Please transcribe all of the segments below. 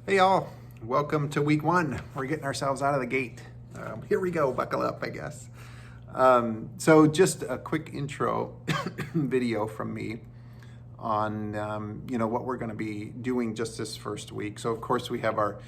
Hey y'all, welcome to week one. We're getting ourselves out of the gate. Here we go, buckle up, I guess. So just a quick intro video from me on what we're going to be doing just this first week. So of course we have our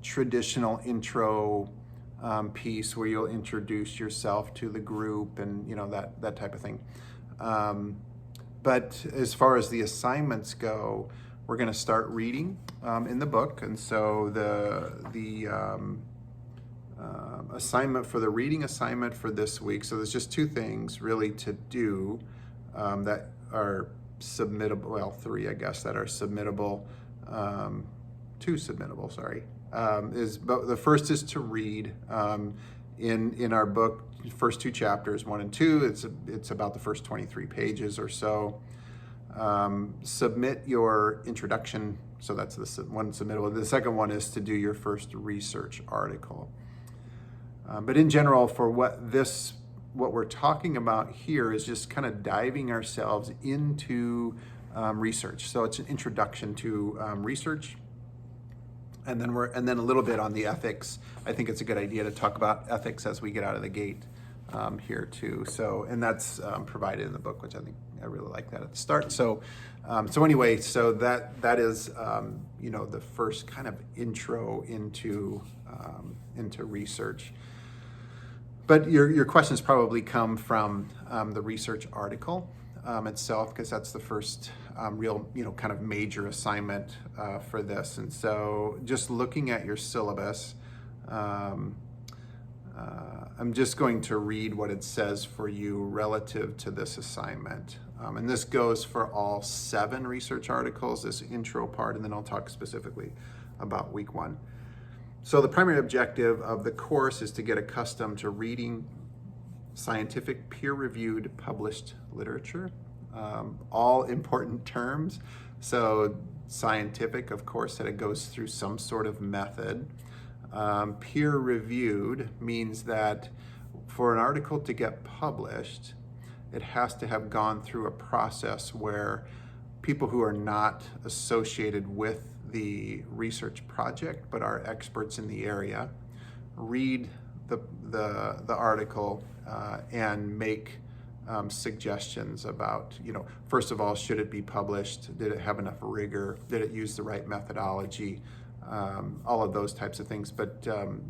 traditional intro piece where you'll introduce yourself to the group and that type of thing. But as far as the assignments go, we're going to start reading in the book, and so the assignment for the reading assignment for this week. So there's just two things really to do that are submittable. Well, three, I guess, that are submittable. Two submittable. Sorry. But the first is to read in our book. First two chapters, 1 and 2. It's about the first 23 pages or so. Submit your introduction. So that's the one submittable. The second one is to do your first research article. But in general, for what we're talking about here is just kind of diving ourselves into research. So it's an introduction to research. And then a little bit on the ethics. I think it's a good idea to talk about ethics as we get out of the gate here too. So, and that's provided in the book, which I think I really like that at the start. So anyway, so that is the first kind of intro into research. But your questions probably come from the research article itself, because that's the first real kind of major assignment for this. And so just looking at your syllabus, I'm just going to read what it says for you relative to this assignment. And this goes for all 7 research articles, this intro part, and then I'll talk specifically about week 1. So the primary objective of the course is to get accustomed to reading scientific, peer-reviewed, published literature. All important terms. So scientific, of course, that it goes through some sort of method. Peer-reviewed means that for an article to get published, it has to have gone through a process where people who are not associated with the research project but are experts in the area read the article and make suggestions about, first of all, should it be published? Did it have enough rigor? Did it use the right methodology? All of those types of things, but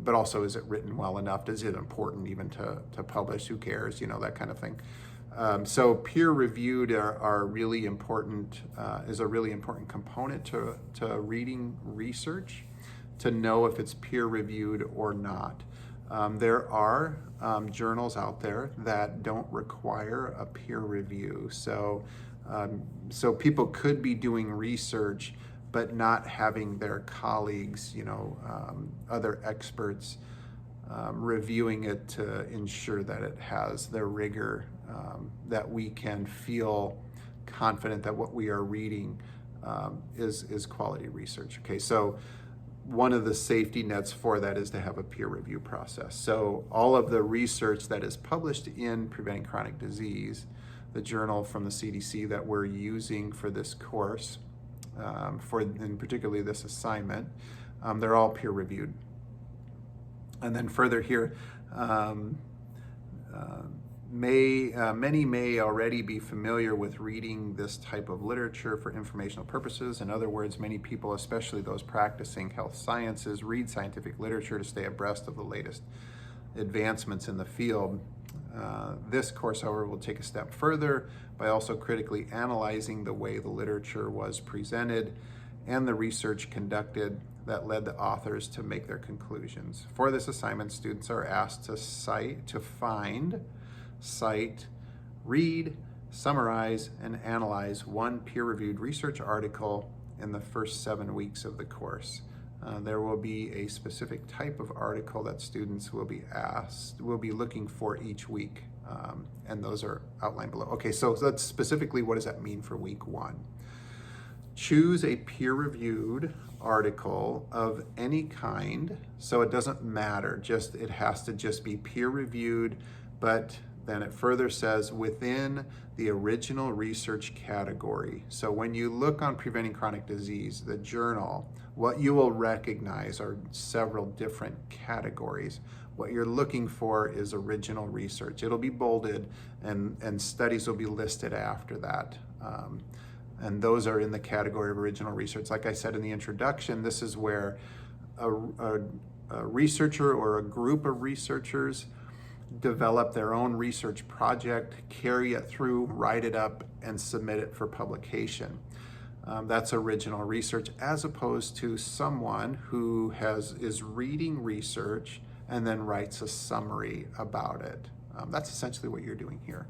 also, is it written well enough? Is it important even to publish? Who cares? That kind of thing. So peer-reviewed are really important, is a really important component to reading research, to know if it's peer-reviewed or not. There are journals out there that don't require a peer review. So people could be doing research but not having their colleagues, other experts reviewing it to ensure that it has the rigor that we can feel confident that what we are reading is quality research. Okay, so one of the safety nets for that is to have a peer review process. So all of the research that is published in Preventing Chronic Disease, the journal from the CDC that we're using for this course, and particularly this assignment, they're all peer reviewed. And then further here, many may already be familiar with reading this type of literature for informational purposes. In other words, many people, especially those practicing health sciences, read scientific literature to stay abreast of the latest advancements in the field. This course, however, will take a step further by also critically analyzing the way the literature was presented and the research conducted that led the authors to make their conclusions. For this assignment, students are asked to find, cite, read, summarize, and analyze one peer-reviewed research article in the first 7 weeks of the course. There will be a specific type of article that students will be looking for each week, and those are outlined below. Okay, so that's specifically, what does that mean for week 1? Choose a peer-reviewed article of any kind, so it doesn't matter, it has to just be peer-reviewed, but then it further says within the original research category. So when you look on Preventing Chronic Disease, the journal, what you will recognize are several different categories. What you're looking for is original research. It'll be bolded, and studies will be listed after that. And those are in the category of original research. Like I said in the introduction, this is where a researcher or a group of researchers develop their own research project, carry it through, write it up, and submit it for publication. That's original research, as opposed to someone who is reading research and then writes a summary about it. That's essentially what you're doing here.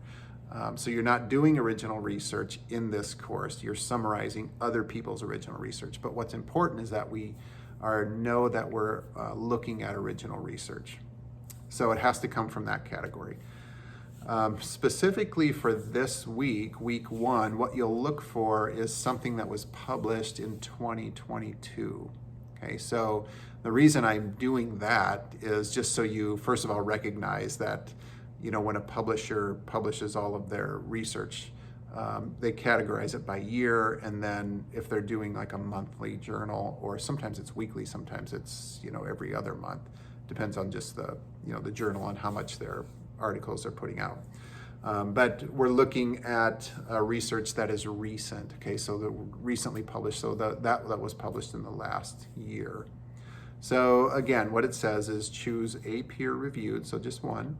So you're not doing original research in this course, you're summarizing other people's original research. But what's important is that we know that we're looking at original research. So it has to come from that category. Specifically for this week, week 1, what you'll look for is something that was published in 2022. Okay, so the reason I'm doing that is just so you, first of all, recognize that, you know, when a publisher publishes all of their research, they categorize it by year, and then if they're doing like a monthly journal, or sometimes it's weekly, sometimes it's, you know, every other month. Depends on just the, you know, the journal and how much their articles are putting out. But we're looking at research that is recent. Okay, so the recently published, so that was published in the last year. So again, what it says is choose a peer-reviewed, so just one,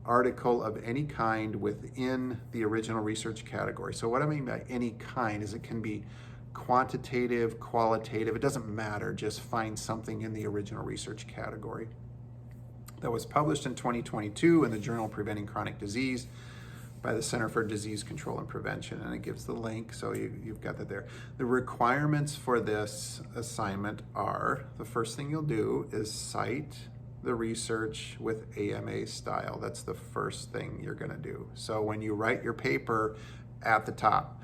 article of any kind within the original research category. So what I mean by any kind is it can be quantitative, qualitative, it doesn't matter, just find something in the original research category that was published in 2022 in the journal Preventing Chronic Disease by the Center for Disease Control and Prevention, and it gives the link, so you've got that there. The requirements for this assignment are, the first thing you'll do is cite the research with AMA style. That's the first thing you're gonna do. So when you write your paper, at the top,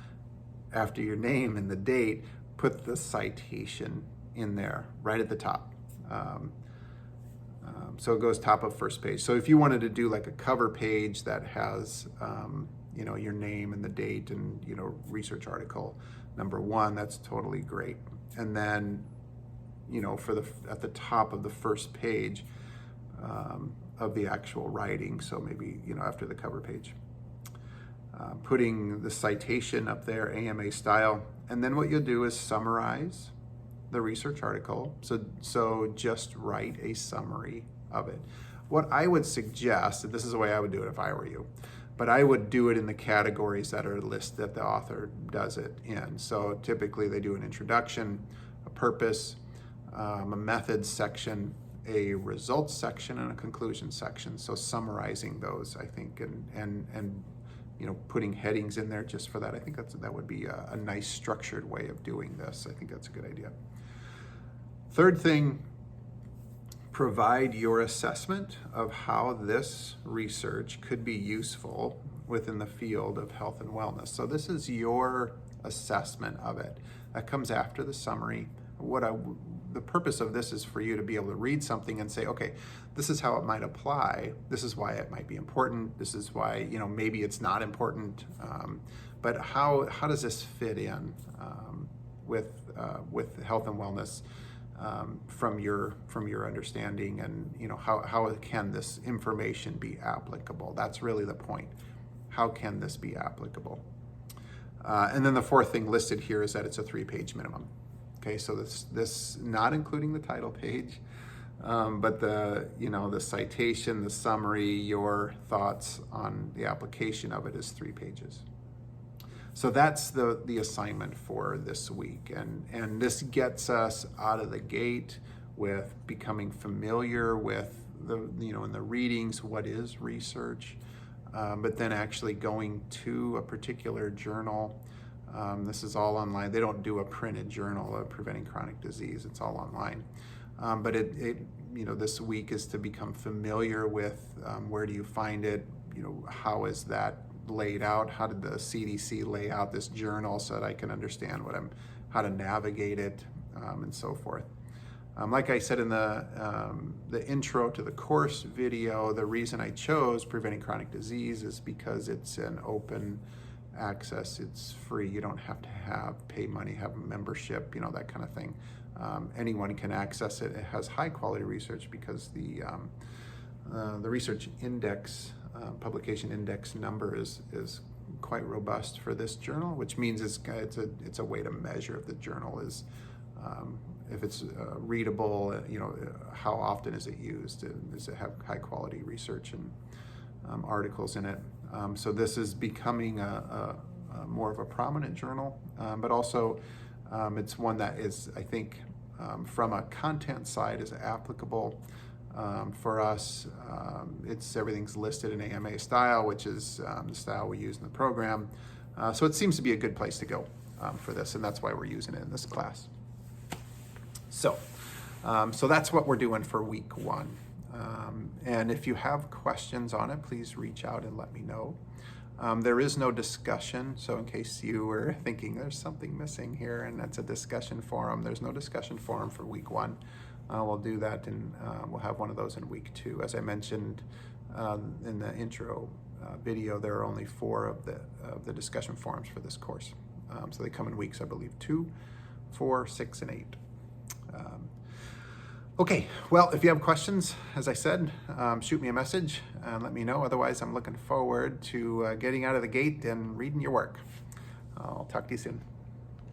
after your name and the date, put the citation in there, right at the top. So it goes top of first page. So if you wanted to do like a cover page that has, you know, your name and the date and, you know, research article number 1, that's totally great. And then, you know, at the top of the first page of the actual writing, so maybe, you know, after the cover page, putting the citation up there, AMA style. And then what you'll do is summarize the research article. So just write a summary of it. What I would suggest, and this is the way I would do it if I were you, but I would do it in the categories that are listed that the author does it in. So typically they do an introduction, a purpose, a methods section, a results section, and a conclusion section. So summarizing those, I think, and you know, putting headings in there just for that. I think that would be a nice structured way of doing this. I think that's a good idea. Third thing, provide your assessment of how this research could be useful within the field of health and wellness. So this is your assessment of it. That comes after the summary. The purpose of this is for you to be able to read something and say, okay, this is how it might apply. This is why it might be important. This is why, you know, maybe it's not important. But how does this fit in with health and wellness from your understanding, and, you know, how can this information be applicable? That's really the point. How can this be applicable? And then the fourth thing listed here is that it's a 3-page minimum. Okay, so this not including the title page, but the citation, the summary, your thoughts on the application of it is 3 pages. So that's the assignment for this week, and this gets us out of the gate with becoming familiar with in the readings, what is research, but then actually going to a particular journal. This is all online. They don't do a printed journal of Preventing Chronic Disease. It's all online. But this week is to become familiar with where do you find it? You know, how is that laid out? How did the CDC lay out this journal so that I can understand how to navigate it, and so forth. Like I said in the intro to the course video, the reason I chose Preventing Chronic Disease is because it's an open access. It's free. You don't have to pay money, have a membership, that kind of thing. Anyone can access it. It has high quality research because the research index, publication index number is quite robust for this journal, which means it's a way to measure if the journal is if it's readable, how often is it used? Does it have high quality research and articles in it? So this is becoming a more of a prominent journal, but also it's one that is, I think, from a content side is applicable for us. Everything's listed in AMA style, which is the style we use in the program. So it seems to be a good place to go for this, and that's why we're using it in this class. So that's what we're doing for week 1. And if you have questions on it, please reach out and let me know. There is no discussion, so in case you were thinking there's something missing here and that's a discussion forum, there's no discussion forum for week 1. We'll do that, and we'll have one of those in week 2. As I mentioned in the intro video, there are only 4 of the discussion forums for this course. So they come in weeks, I believe, 2, 4, 6, and 8. Okay, well, if you have questions, as I said, shoot me a message and let me know. Otherwise, I'm looking forward to getting out of the gate and reading your work. I'll talk to you soon.